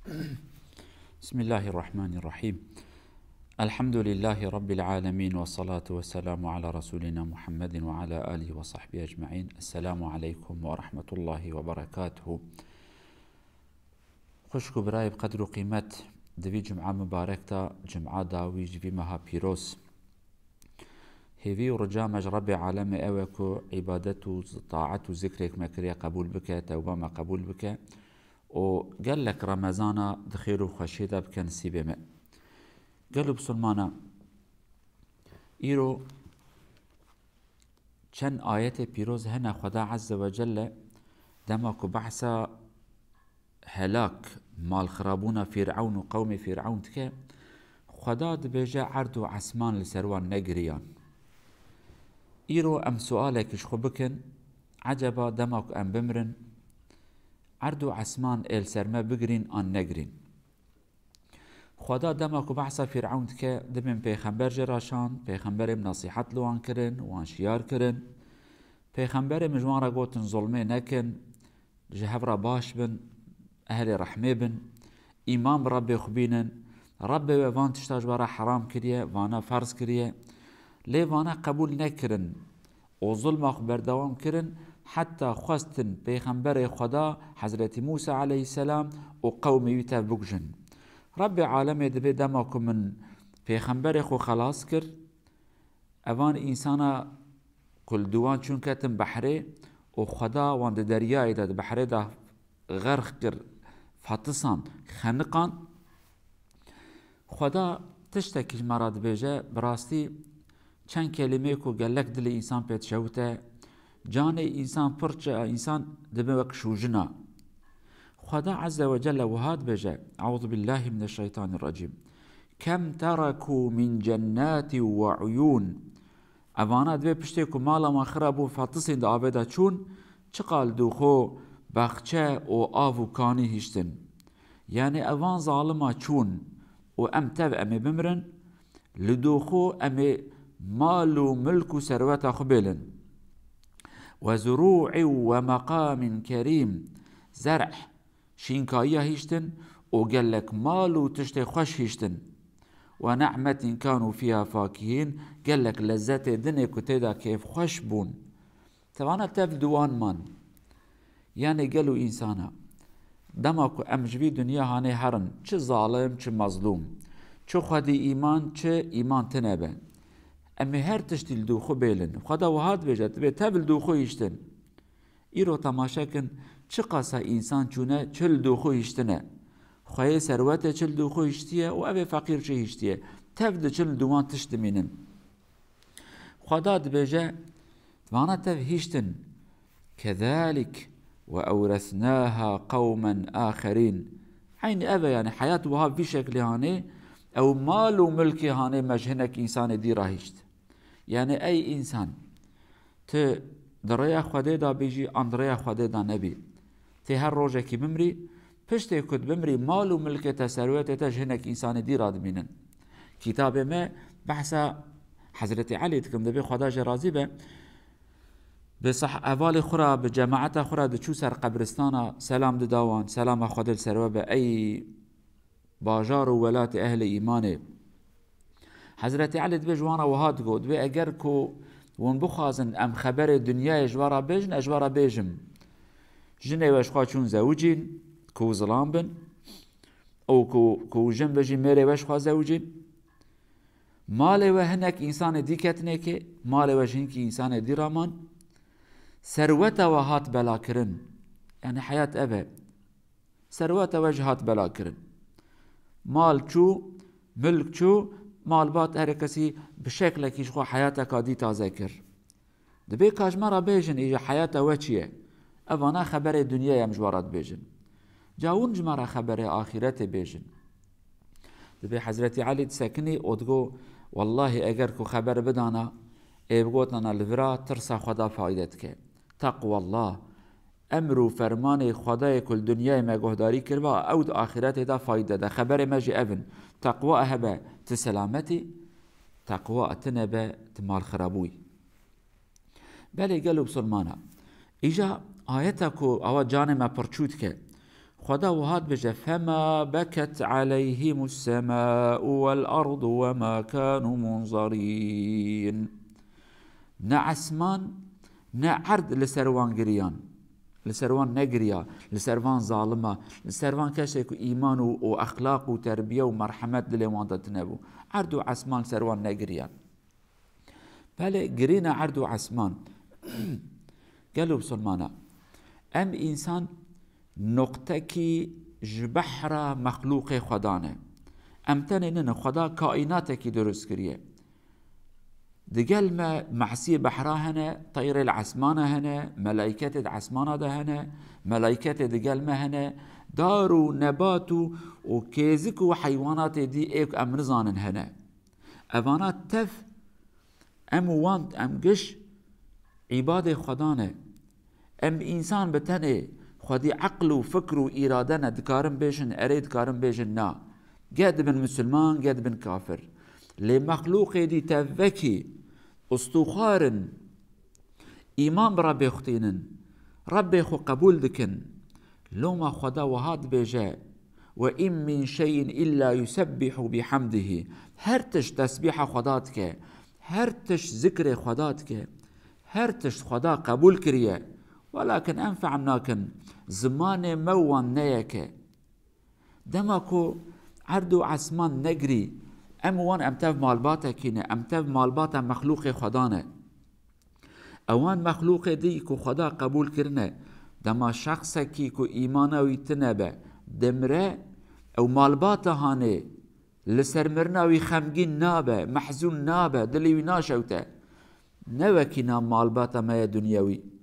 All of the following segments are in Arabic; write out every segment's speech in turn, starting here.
بسم الله الرحمن الرحيم. الحمد لله رب العالمين، والصلاة والسلام على رسولنا محمد وعلى آله وصحبه أجمعين. السلام عليكم ورحمة الله وبركاته. خوشكو براي بقدر قيمة دوي جمعة مباركة، جمعة داوي جبي مها بيروس هيفي ورجامج رب عالم اوكو عبادته طاعته ذكرك مكريا قبول بك، توبة ما قبول بك، وقال لك رمضان دخيل وخشيدة بكن سيبه. قالوا بسلمانا إيرو چند آيات بيروز هنا خدا عز وجل دماكو بحثا هلاك مال خرابونا فرعون وقوم فرعون تكا خدا دبيجا عرض عسمان لسروان نقريان. إيرو أم سؤالك شخو بكن عجبا دماكو أم بمرن عرض عسمان إل سرما بقرين آن نقرين. خدا دماكو بحثا فرعون تكا دبن پیغمبر جراشان، پیغمبر نصیحت لوان کرن وان شیار کرن، پیغمبر مجوان را گوتن ظلمه نکن، جهب را باش بن، اهل رحمه بن، ایمان رب خبینن، رب وان تشتاج برا حرام کریه وانا فرض کریه، لی وانا قبول نکرن و ظلم اخبر دوام کرن حتی خواستن پیغمبر خدا حضرت موسی علیه السلام و قوم یوتا بگجن. رب عالم دبی دماکو من پیغمبر خو خلاص کر، اوان انسانا کل دوان چون کتن بحره و خدا وان ده دریای ده بحره ده غرق کر فاتسان خنقان. خدا تشتکیش مراد بیجه براستی چند کلمه کو گلک دل انسان پیت شوته، جان انسان پرچه انسان دبی وک شوجنا. خدا عز وجل وهاد بجا أعوذ بالله من الشيطان الرجيم كم تركوا من جنات وعيون. أفانا دبي بشتيكو مالا ما خرابو فاتصين دا آبدا چون چقال دوخو بخچه و آفو كاني هشتن، يعني أفان ظالما چون و أم تب أمي بمرن لدوخو أمي مالو ملكو سروتا خبيلن وزروع ومقام كريم، زرع شينكايا هيشتن وقال لك مالو تشتي خوش هيشتن ونعمة كانوا فيها فاكهين، قال لك لذات الدنيا كتيدا كيف خوش بون. طبعا تف دوان من يعني قالوا إنسانا دماكو أمجبي دنيا هاني هرن چه ظالم چه مظلوم چه خدي إيمان چه إيمان تنبه أمي هر تشتي لدوخو بيلن. خدا وهاد بيجت بي تف لدوخو هيشتن. إيرو تماشاكن چه قاسا انسان چونه چل دوخو هشتنه، خواه سروته چل دوخو هشتیه و اوه فقیر چه هشتیه تفد چل دوان تشتمینن. خدا دبیجه وانا تف هشتن كذلك وأورثناها قوما آخرين. عين اوه يعني حياة وها في شكل هاني او مال و ملك هاني مجهنك انسان دي راهشت. يعني اي انسان ت دريا خوده دا بيجي ان دريا خوده دا نبي تي هر روجه كي بمري پشته كد بمري مال و ملك تسرويت تجهنك انسان دي راد منن. كتاب ما بحثا حضرت علي تكم دبي خدا جرازي به بصح اول خورا بجماعت خورا دچو سر قبرستانا سلام داوان سلام خدا سروا به اي باجار و ولات اهل ايمان. حضرت علي دبي جوانا وهاد گود دبي اگر كو ون بخازن ام خبر دنیا اجوارا بيجن اجوارا بيجم جنه وش خواچون زوجين كو ظلام بن او كو جن بجي ميري وش خوا زوجين مال وهنك انسان ديكتنه كي مال وجهنك انسان دي رامان ثروته وهات بلاكرن. يعني حياة ابا ثروته وجهات بلاكرن مال چو ملك چو مال بات هر کسی بشكل كيش خو حياتك دي تذكر دبي كاجمرا بيجن ايجا حياته وچيه اوانا خبر دنیا یم جوارات بیجن جاون جمارا خبر آخرت بیجن. دبی حضرت علی تسکنی ادگو والله اگر کو خبر بدانا ایبگوتنا لورا ترسا خدا فایدت که تقوى الله امر و فرمان خدای کل دنیا مگهداری کروا او د آخرت دا فایده دا خبر مجی اون تقوى اهبه تسلامتی تقوى اتنبه تمال خرابوی. بله قالوا بسلمانا ایجا آیتا کو آوا جان ما پرچود که خدا وهاد بجا فما بكت عليهم السماء والأرض وما كانوا منظرين. نا عسمان نا عرض لسروان قريان، لسروان نقريا، لسروان ظالمة، لسروان كشك إيمان وأخلاق وتربية ومرحمة دلوان تنبو. عرض عسمان سروان نقريان. بله قرينا عرض عسمان. قالوا بسلمانا ام انسان نقطه کی جبحر مخلوق خدانه، ام تنين خدا کائنات کی درست کریه. دقل ما معصية بحرا هنا، طير العسمانة هنا، ملائكة العسمانة ده هنا، ملائكة دقل ما هنا، دارو نباتو وكيزك وحيوانات دي ايك امرزان هنا. اوانات تف ام واند ام قش عباد خدانه. ام انسان بتنه خدي عقل وفكر وإرادنا دكارن بيشن اريد كارن بيشن نا قد بن مسلمان قد بن كافر لمخلوق دي تفكي استخارن إيمان بربي اختينن ربي خو قبول دكن لو ما خدا وهاد بيجا وإن من شيء إلا يسبح بحمده. هرتش تسبيح خداتك، هرتش ذكر خداتك، هرتش خدا قبول كريه، ولكن أنفع مناكن زمان موان نيك دماكو عردو عسمان نقري أموان أمتف مالباتا كينا أمتف مالباتا مخلوق خدانا أوان مخلوق دي كو خدا قبول كرنا دما شخصا كي كو إيمانا ويتنبا دمرا أو مالباتا هاني لسرمرنا ويخمجين نابا محزون نابا دلي ويناشوتا نوكينا مالباتا ما دنيوي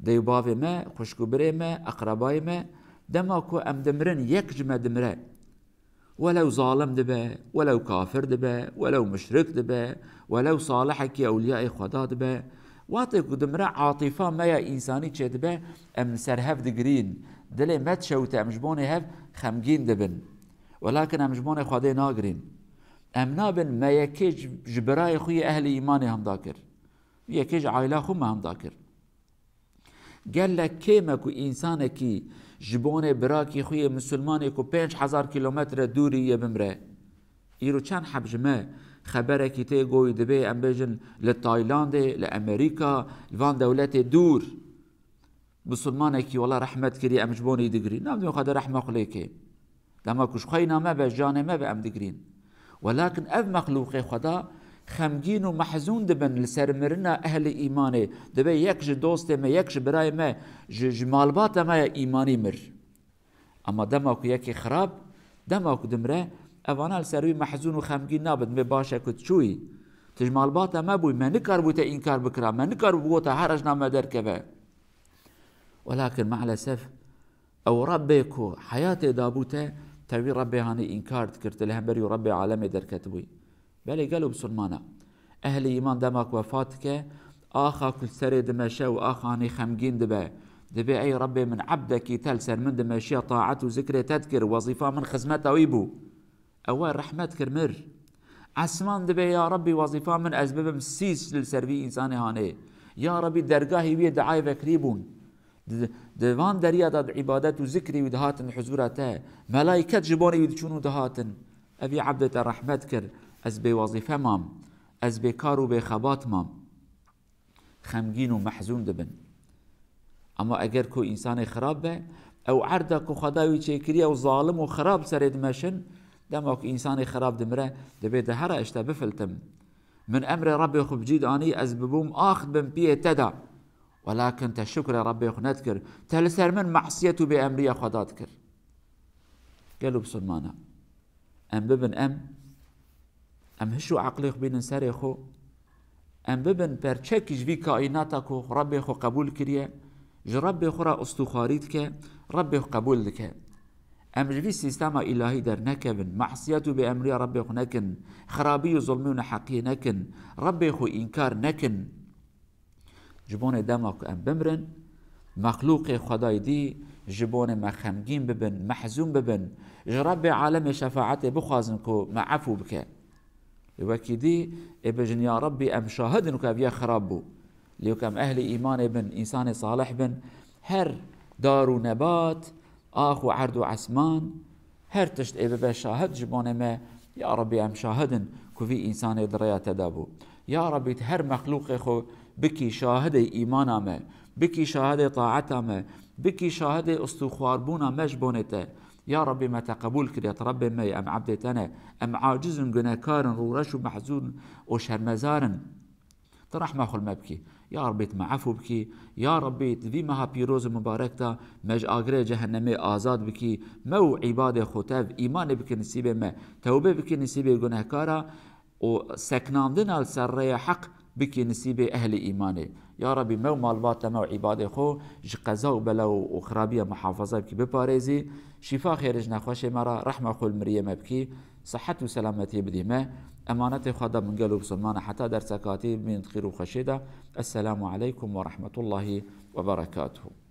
ديباوي ما خوشكبري ما أقرباي ما دماكو أم دمرن يكجم دمرا ولو ظالم دبا ولو كافر دبا ولو مشرك دبا ولو صالحك أولياء خدا دبا واتيكو دمرا عاطفة ما يا إنساني چه دبا أم سرهف دقرين دلي ما تشوتا أمجبوني هف خمجين دبن ولكن أمجبوني خدي ناقرين أم نابن ما يكيج جبراي خوي أهل إيماني هم داكر يكيج عائلة خو ما هم داكر قال لك كيمكو إنسانكي جبوني براكي خوية مسلمانيكو 5000 كيلومتر دوري يبمره إيرو چند حبجمه خبركي تيغوي دبي أم بيجن لتايلاند لأمريكا لفان دولات دور مسلمانكي والله رحمت كري أم جبوني دقري نام دون خدا رحمة خليكي لما كش خينا ما بجاني ما بأم دقرين ولكن أف مخلوق خدا خمجين ومحزون دبن لسرمرنا أهل إيماني دبي يكش دوست ما يكش براي ما جمالبات ما إيماني مر أما دماكو يكي خراب دماكو دمره أفانا لسروي محزون وخمجين نابد ما باشا كت شوي تجمالبات ما بوي ما نكر بوتا إنكار بكرا ما نكر بوتا حرجنا ما دركبه ولكن مع الأسف أو ربيكو حياتي دابوتا تبي ربي هاني إنكار تكرت لهم بريو ربي عالمي دركتبوي بلي قالوا بسلمانا أهل إيمان دمك وفاتك آخا كل سري دمشا وآخا هاني خمجين دبي أي ربي من عبدك تلسر من دمشا طاعته وذكره تذكر وظيفة من خزمته ويبو أول رحمتك مر عسمان دبي يا ربي وظيفة من أسباب مسيس للسربي إنساني هاني يا ربي درقاهي بيه دعاي فكريبون دوان دريا داد عبادات وذكري ودهاتن حزورته ملايكة جبوني ودشون ودهاتن أبي عبدة رحمتك از به وظیفه مام از به کار و به خبات مام خمگین و محزون دبن اما اگر کو انسان خراب به او عرضه کو خداوی چکری او ظالم و خراب سرد مشن دما کو انسان خراب دمره دبی ده هر اشتا بفلتم من امر ربي خو بجيد اني از ببوم اخذ بن بيه تدا ولكن تشكر ربي خو نذكر تلسر من معصيته بامريه خدا تذكر قالوا بسلمانا ام ببن ام هشو عقلي خو بين سري خو ام ببن برچكش في كائناتك ربي خو قبول كريه ج ربي خو را استخاريتك ربي خو قبول لك ام جوي سيستم الهي در نكبن معصيته بامر ربي خو نكن خرابي وظلمي ونحقي نكن ربي خو انكار نكن جبون دمك ام بمرن مخلوق خداي دي جبون ما خمگين ببن محزون ببن ج ربي عالم شفاعته بخازنكو ما عفو بك وكدي ابن يا ربي ام شاهدن كافيا خرابو ليكم اهل ايمان بن انسان صالح بن هر دار ونبات آخ وعرض وعسمان هر تشت إبا شاهد جبون ما يا ربي أم شاهدن كفي إنسان دريا تدابو يا ربي هر مخلوق خو بكي شاهد إيمانا ما بكي شاهد طاعتا ما بكي شاهد استخواربونا مجبونته يا ربي ما تقبول كريت ربي ما أم عبدتنا أم عاجز جنكار رورش ومحزون وشرمزارن ترحمة خل مبكي يا ربي تمعفو بكي يا ربي تذي مها بيروز مباركتا مج آقري جهنمي آزاد بكي مو عبادة خطاف إيمان بكي نسيبه ما توبة بكي نسيبه جنهكارا وسكناندن السرية حق بكي نسيبه أهل إيمانه يا ربي مو مالبات مو عبادة خو جقزاو بلو وخرابية محافظة بكي بباريزي شفاء خيرج نخوش مرا رحمة خل مريم بكي صحة وسلامتي بديمه أمانة خدا من قلوب سلمان حتى درسكاتي من خير وخشيدة. السلام عليكم ورحمة الله وبركاته.